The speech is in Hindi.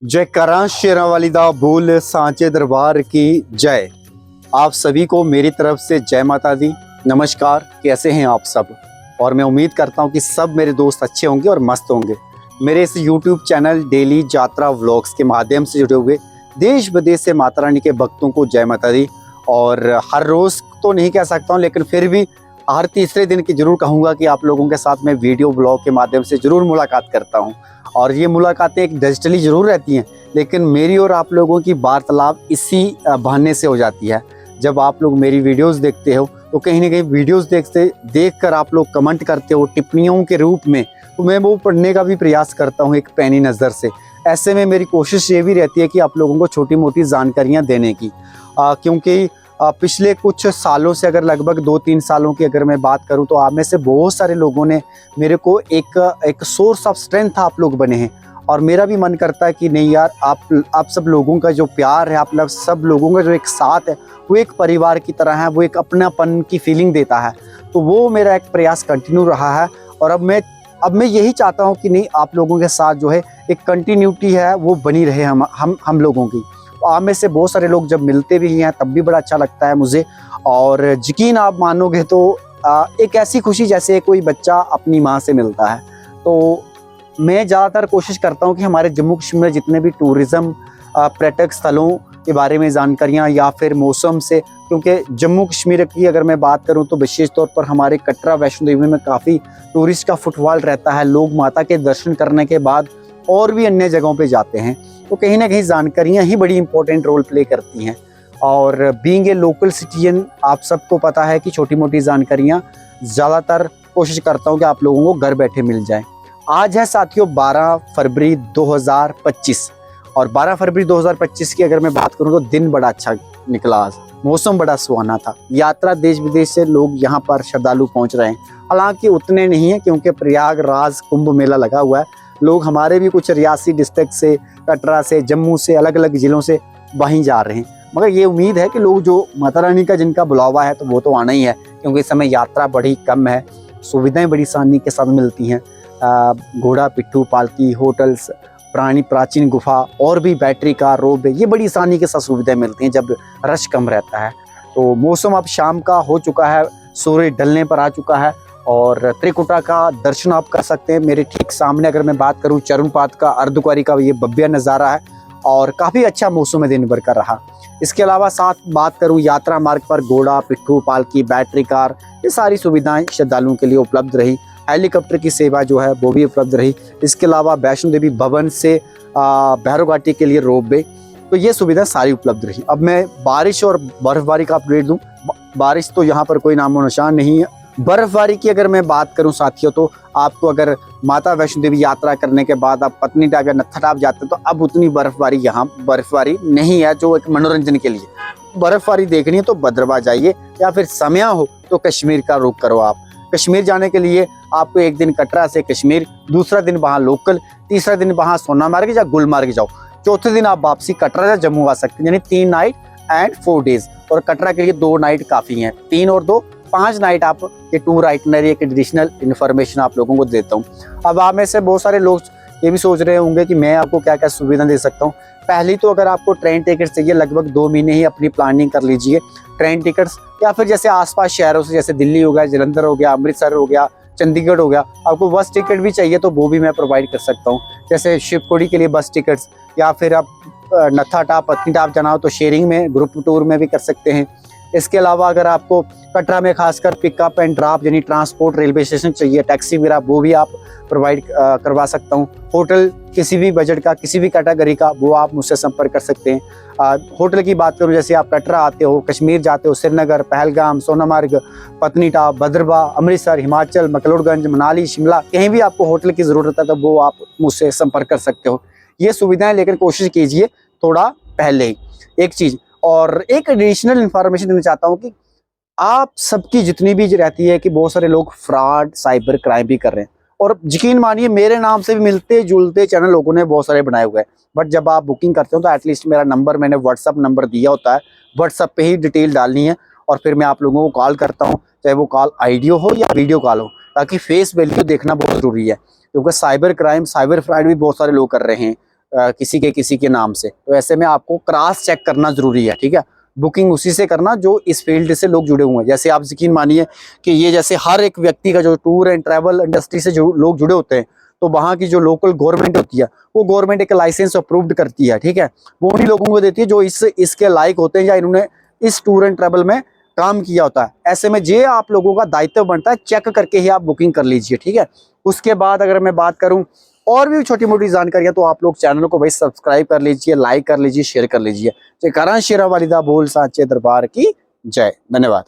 जय करा शेरा वाली दा बोल सांचे दरबार की जय। आप सभी को मेरी तरफ से जय माता दी। नमस्कार, कैसे हैं आप सब? और मैं उम्मीद करता हूं कि सब मेरे दोस्त अच्छे होंगे और मस्त होंगे। मेरे इस YouTube चैनल डेली यात्रा व्लॉग्स के माध्यम से जुड़े हुए देश विदेश से माता रानी के भक्तों को जय माता दी। और हर रोज़ तो नहीं कह सकता हूँ, लेकिन फिर भी हर तीसरे दिन की जरूर कहूँगा कि आप लोगों के साथ मैं वीडियो ब्लॉग के माध्यम से ज़रूर मुलाकात करता हूँ। और ये मुलाकातें एक डिजिटली ज़रूर रहती हैं, लेकिन मेरी और आप लोगों की वार्तालाप इसी बहाने से हो जाती है। जब आप लोग मेरी वीडियोस देखते हो तो कहीं ना कहीं वीडियोस देखकर आप लोग कमेंट करते हो टिप्पणियों के रूप में, तो मैं वो पढ़ने का भी प्रयास करता हूँ एक पैनी नज़र से। ऐसे में मेरी कोशिश ये भी रहती है कि आप लोगों को छोटी मोटी जानकारियाँ देने की, क्योंकि पिछले कुछ सालों से, अगर लगभग 2-3 सालों की अगर मैं बात करूं, तो आप में से बहुत सारे लोगों ने मेरे को एक सोर्स ऑफ स्ट्रेंथ आप लोग बने हैं। और मेरा भी मन करता है कि नहीं यार, आप सब लोगों का जो प्यार है, आप लोग सब लोगों का जो एक साथ है, वो एक परिवार की तरह है, वो एक अपनापन की फीलिंग देता है। तो वो मेरा एक प्रयास कंटिन्यू रहा है। और अब मैं यही चाहता हूँ कि नहीं, आप लोगों के साथ जो है एक कंटिन्यूटी है वो बनी रहे हम लोगों की। आप में से बहुत सारे लोग जब मिलते भी हैं तब भी बड़ा अच्छा लगता है मुझे। और यकीन आप मानोगे तो एक ऐसी खुशी जैसे कोई बच्चा अपनी माँ से मिलता है। तो मैं ज़्यादातर कोशिश करता हूँ कि हमारे जम्मू कश्मीर में जितने भी टूरिज़्म पर्यटक स्थलों के बारे में जानकारियाँ, या फिर मौसम से, क्योंकि जम्मू कश्मीर की अगर मैं बात करूँ तो विशेष तौर पर हमारे कटरा वैष्णो देवी में काफ़ी टूरिस्ट का फुटफॉल रहता है। लोग माता के दर्शन करने के बाद और भी अन्य जगहों पे जाते हैं। तो कहीं ना कहीं जानकारियाँ ही बड़ी इंपॉर्टेंट रोल प्ले करती हैं। और बीइंग ए लोकल सिटीजन, आप सबको पता है कि छोटी मोटी जानकारियाँ ज़्यादातर कोशिश करता हूँ कि आप लोगों को घर बैठे मिल जाएं। आज है साथियों 12 फरवरी 2025, और 12 फरवरी 2025 की अगर मैं बात करूँ तो दिन बड़ा अच्छा निकला। आज मौसम बड़ा सुहाना था। यात्रा देश विदेश से लोग यहाँ पर श्रद्धालु पहुँच रहे हैं। हालांकि उतने नहीं है, क्योंकि प्रयागराज कुंभ मेला लगा हुआ है। लोग हमारे भी कुछ रियासी डिस्ट्रिक्ट से, कटरा से, जम्मू से, अलग अलग ज़िलों से वहीं जा रहे हैं। मगर ये उम्मीद है कि लोग जो माता रानी का जिनका बुलावा है तो वो तो आना ही है, क्योंकि इस समय यात्रा बड़ी कम है, सुविधाएं बड़ी आसानी के साथ मिलती हैं। घोड़ा पिट्ठू पालकी, होटल्स, प्राचीन गुफा, और भी बैटरी कार, रोपवे, ये बड़ी आसानी के साथ सुविधाएं मिलती हैं जब रश कम रहता है। तो मौसम अब शाम का हो चुका है, सूर्य ढलने पर आ चुका है, और त्रिकुटा का दर्शन आप कर सकते हैं। मेरे ठीक सामने अगर मैं बात करूं, चरणपात का, अर्धकुंवारी का ये भव्य नज़ारा है, और काफ़ी अच्छा मौसम है दिन भर का रहा। इसके अलावा साथ बात करूं, यात्रा मार्ग पर घोड़ा पिट्ठू पालकी, बैटरी कार, ये सारी सुविधाएं श्रद्धालुओं के लिए उपलब्ध रही। हेलीकॉप्टर की सेवा जो है वो भी उपलब्ध रही। इसके अलावा वैष्णो देवी भवन से भैरव घाटी के लिए रोपवे, तो ये सुविधा सारी उपलब्ध रही। अब मैं बारिश और बर्फबारी का अपडेट दूं। बारिश तो यहाँ पर कोई नामो निशान नहीं है। बर्फबारी की अगर मैं बात करूं साथियों, तो आपको अगर माता वैष्णो देवी यात्रा करने के बाद आप पत्नीटॉप या नत्थाटॉप जाते हैं तो अब उतनी बर्फबारी नहीं है जो एक मनोरंजन के लिए। बर्फबारी देखनी है तो भद्रवाह जाइए, या फिर समय हो तो कश्मीर का रुख करो। आप कश्मीर जाने के लिए आपको एक दिन कटरा से कश्मीर, दूसरा दिन वहाँ लोकल, तीसरा दिन वहाँ सोनामार्ग या गुलमार्ग जाओ, चौथे दिन आप वापसी कटरा या जम्मू आ सकते हैं। यानी 3 नाइट एंड 4 डेज। और कटरा के लिए 2 नाइट काफ़ी हैं। 3 और 2 5 नाइट आप ये टूर आइटनरी, एक एडिशनल इन्फॉर्मेशन आप लोगों को देता हूँ। अब आप में से बहुत सारे लोग ये भी सोच रहे होंगे कि मैं आपको क्या क्या सुविधा दे सकता हूँ। पहली तो अगर आपको ट्रेन टिकट चाहिए, लगभग 2 महीने ही अपनी प्लानिंग कर लीजिए ट्रेन टिकट्स, या फिर जैसे आसपास शहरों से, जैसे दिल्ली हो गया, जलंधर हो गया, अमृतसर हो गया, चंडीगढ़ हो गया, आपको बस टिकट भी चाहिए तो वो भी मैं प्रोवाइड कर सकता हूँ। जैसे शिवपुरी के लिए बस टिकट्स, या फिर आप नत्थाटॉप, पत्नीटॉप जाना हो तो शेयरिंग में, ग्रुप टूर में भी कर सकते हैं। इसके अलावा अगर आपको कटरा में खासकर पिकअप एंड ड्रॉप यानी ट्रांसपोर्ट, रेलवे स्टेशन चाहिए, टैक्सी वगैरह, वो भी आप प्रोवाइड करवा सकता हूँ। होटल किसी भी बजट का, किसी भी कैटेगरी का, वो आप मुझसे संपर्क कर सकते हैं। होटल की बात करूँ, जैसे आप कटरा आते हो, कश्मीर जाते हो, श्रीनगर, पहलगाम, सोनामार्ग, पत्नीटॉप, भद्रवाह, अमृतसर, हिमाचल, मकलोडगंज, मनाली, शिमला, कहीं भी आपको होटल की ज़रूरत है तो वो आप मुझसे संपर्क कर सकते हो। ये सुविधाएं लेकर कोशिश कीजिए थोड़ा पहले ही। एक चीज़ और एक एडिशनल इन्फॉर्मेशन देना चाहता हूँ कि आप सबकी जितनी भी रहती है कि बहुत सारे लोग फ्रॉड, साइबर क्राइम भी कर रहे हैं। और यकीन मानिए, मेरे नाम से भी मिलते जुलते चैनल लोगों ने बहुत सारे बनाए हुए हैं। बट जब आप बुकिंग करते हो तो एटलीस्ट मेरा नंबर, मैंने व्हाट्सअप नंबर दिया होता है, व्हाट्सअप पे ही डिटेल डालनी है, और फिर मैं आप लोगों को कॉल करता हूँ, चाहे वो कॉल ऑडियो हो या वीडियो कॉल हो, ताकि फेस वैल्यू देखना बहुत ज़रूरी है। क्योंकि साइबर क्राइम, साइबर फ्रॉड भी बहुत सारे लोग कर रहे हैं। किसी के नाम से। तो ऐसे में आपको क्रॉस चेक करना जरूरी है, ठीक है। बुकिंग उसी से करना जो इस फील्ड से लोग जुड़े हुए हैं। जैसे आप यकीन मानिए कि ये जैसे हर एक व्यक्ति का जो टूर एंड ट्रैवल इंडस्ट्री से जो लोग जुड़े होते हैं, तो वहाँ की जो लोकल गवर्नमेंट होती है वो गवर्नमेंट एक लाइसेंस अप्रूव्ड करती है, ठीक है। वो उन्हीं लोगों को देती है जो इसके लायक होते हैं या इन्होंने इस टूर एंड ट्रैवल में काम किया होता है। ऐसे में ये आप लोगों का दायित्व बनता है, चेक करके ही आप बुकिंग कर लीजिए, ठीक है। उसके बाद अगर मैं बात करूं और भी छोटी मोटी जानकारियां, तो आप लोग चैनल को भाई सब्सक्राइब कर लीजिए, लाइक कर लीजिए, शेयर कर लीजिए। जयकारा शेरा वालिदा बोल सांचे दरबार की जय। धन्यवाद।